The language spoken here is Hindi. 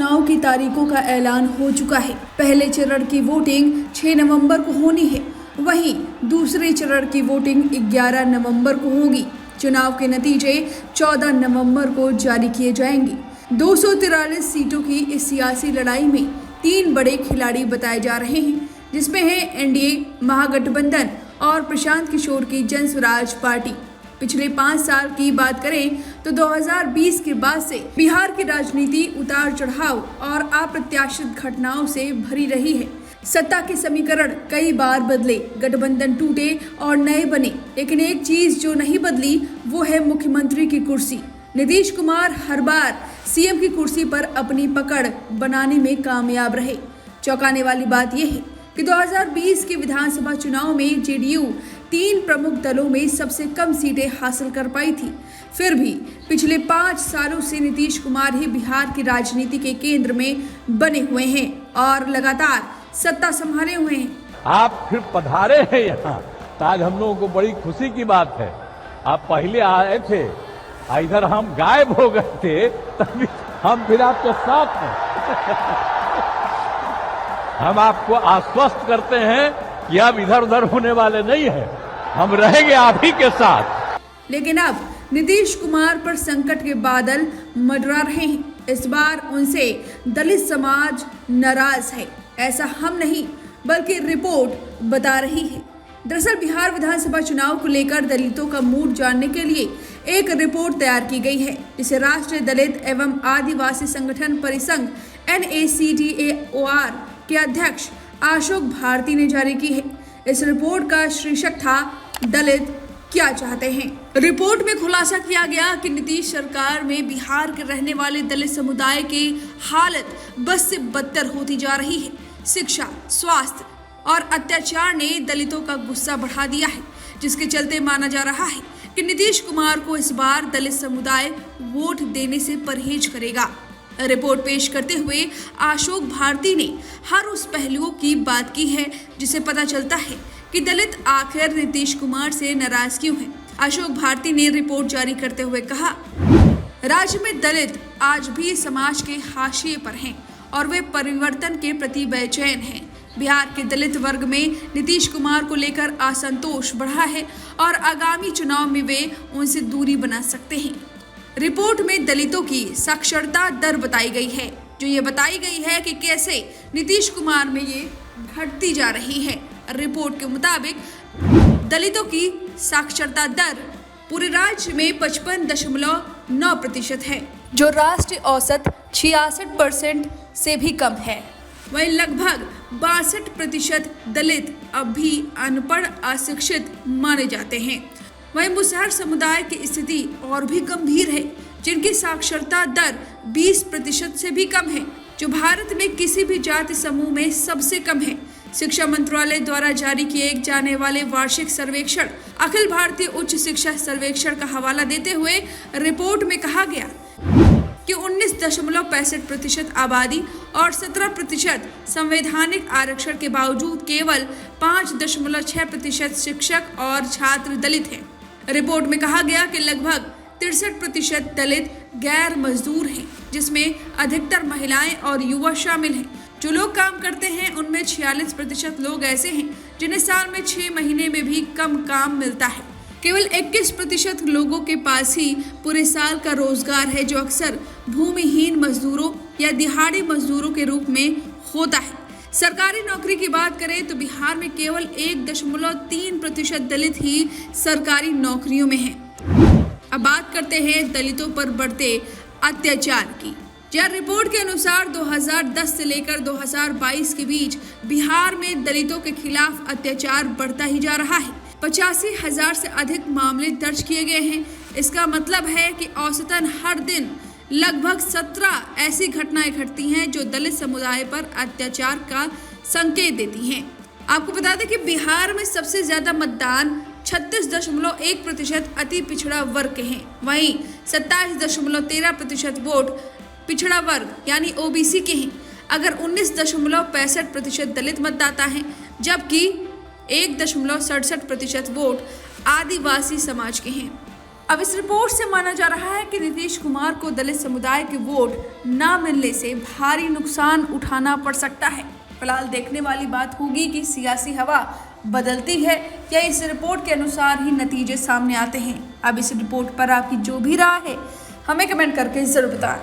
चुनाव की तारीखों का ऐलान हो चुका है। पहले चरण की वोटिंग 6 नवंबर को होनी है, वहीं दूसरे चरण की वोटिंग 11 नवंबर को होगी। चुनाव के नतीजे 14 नवंबर को जारी किए जाएंगे। 243 सीटों की इस सियासी लड़ाई में 3 बड़े खिलाड़ी बताए जा रहे हैं, जिसमें है एनडीए, महागठबंधन और प्रशांत किशोर की जन स्वराज पार्टी। पिछले 5 साल की बात करें तो 2020 के बाद से बिहार की राजनीति उतार चढ़ाव और अप्रत्याशित घटनाओं से भरी रही है। सत्ता के समीकरण कई बार बदले, गठबंधन टूटे और नए बने, लेकिन एक चीज जो नहीं बदली वो है मुख्यमंत्री की कुर्सी। नीतीश कुमार हर बार सीएम की कुर्सी पर अपनी पकड़ बनाने में कामयाब रहे। चौंकाने वाली बात यह है कि 2020 के विधानसभा चुनाव में जेडीयू 3 प्रमुख दलों में सबसे कम सीटें हासिल कर पाई थी। फिर भी पिछले 5 सालों से नीतीश कुमार ही बिहार की राजनीति के केंद्र में बने हुए हैं और लगातार सत्ता संभाले हुए हैं। आप फिर पधारे हैं यहाँ, तो आज हम लोगों को बड़ी खुशी की बात है। आप पहले आए थे, इधर हम गायब हो गए थे, तभी हम फिर आपके साथ हैं। हम आपको आश्वस्त करते हैं कि अब इधर उधर होने वाले नहीं है, हम रहेंगे आप ही के साथ। लेकिन अब नीतीश कुमार पर संकट के बादल मंडरा रहे हैं। इस बार उनसे दलित समाज नाराज है, ऐसा हम नहीं बल्कि रिपोर्ट बता रही है। दरअसल बिहार विधानसभा चुनाव को लेकर दलितों का मूड जानने के लिए एक रिपोर्ट तैयार की गई है, जिसे राष्ट्रीय दलित एवं आदिवासी संगठन परिसंघ NACDAOR के अध्यक्ष अशोक भारती ने जारी की है। इस रिपोर्ट का शीर्षक था दलित क्या चाहते हैं। रिपोर्ट में खुलासा किया गया कि नीतीश सरकार में बिहार के रहने वाले दलित समुदाय की हालत बद से बदतर होती जा रही है। शिक्षा, स्वास्थ्य और अत्याचार ने दलितों का गुस्सा बढ़ा दिया है, जिसके चलते माना जा रहा है कि नीतीश कुमार को इस बार दलित समुदाय वोट देने से परहेज करेगा। रिपोर्ट पेश करते हुए अशोक भारती ने हर उस पहलुओं की बात की है जिसे पता चलता है कि दलित आखिर नीतीश कुमार से नाराज क्यों हैं। अशोक भारती ने रिपोर्ट जारी करते हुए कहा, राज्य में दलित आज भी समाज के हाशिए पर हैं और वे परिवर्तन के प्रति बेचैन हैं। बिहार के दलित वर्ग में नीतीश कुमार को लेकर असंतोष बढ़ा है और आगामी चुनाव में वे उनसे दूरी बना सकते हैं। रिपोर्ट में दलितों की साक्षरता दर बताई गई है, जो ये बताई गई है कि कैसे नीतीश कुमार में ये घटती जा रही है। रिपोर्ट के मुताबिक दलितों की साक्षरता दर पूरे राज्य में 55.9% है, जो राष्ट्रीय औसत 66% से भी कम है। वहीं लगभग 62% दलित अब भी अनपढ़, अशिक्षित माने जाते हैं। वहीं मुसहर समुदाय की स्थिति और भी गंभीर है, जिनकी साक्षरता दर 20% से भी कम है, जो भारत में किसी भी जाति समूह में सबसे कम है। शिक्षा मंत्रालय द्वारा जारी किए जाने वाले वार्षिक सर्वेक्षण अखिल भारतीय उच्च शिक्षा सर्वेक्षण का हवाला देते हुए रिपोर्ट में कहा गया कि 19.65% आबादी और 17% संवैधानिक आरक्षण के बावजूद केवल 5.6% शिक्षक और छात्र दलित हैं। रिपोर्ट में कहा गया कि लगभग 63% दलित गैर मजदूर हैं, जिसमें अधिकतर महिलाएं और युवा शामिल हैं। जो लोग काम करते हैं उनमें 46% लोग ऐसे हैं जिन्हें साल में 6 महीने में भी कम काम मिलता है। केवल 21% लोगों के पास ही पूरे साल का रोजगार है, जो अक्सर भूमिहीन मजदूरों या दिहाड़ी मजदूरों के रूप में होता है। सरकारी नौकरी की बात करें तो बिहार में केवल 1.3% दलित ही सरकारी नौकरियों में हैं। अब बात करते हैं दलितों पर बढ़ते अत्याचार की। यह रिपोर्ट के अनुसार 2010 से लेकर 2022 के बीच बिहार में दलितों के खिलाफ अत्याचार बढ़ता ही जा रहा है। 85,000 से अधिक मामले दर्ज किए गए हैं। इसका मतलब है कि औसतन हर दिन लगभग 17 ऐसी घटनाएं घटती हैं जो दलित समुदाय पर अत्याचार का संकेत देती हैं। आपको बता दें कि बिहार में सबसे ज्यादा मतदान 36.1% अति पिछड़ा वर्ग के हैं। वहीं 27.13% वोट पिछड़ा वर्ग यानी OBC के हैं। अगर 19.65% दलित मतदाता हैं, जबकि 1.67% वोट आदिवासी समाज के हैं। अब इस रिपोर्ट से माना जा रहा है कि नीतीश कुमार को दलित समुदाय के वोट न मिलने से भारी नुकसान उठाना पड़ सकता है। फिलहाल देखने वाली बात होगी कि सियासी हवा बदलती है या इस रिपोर्ट के अनुसार ही नतीजे सामने आते हैं। अब इस रिपोर्ट पर आपकी जो भी राय है हमें कमेंट करके जरूर बताएं।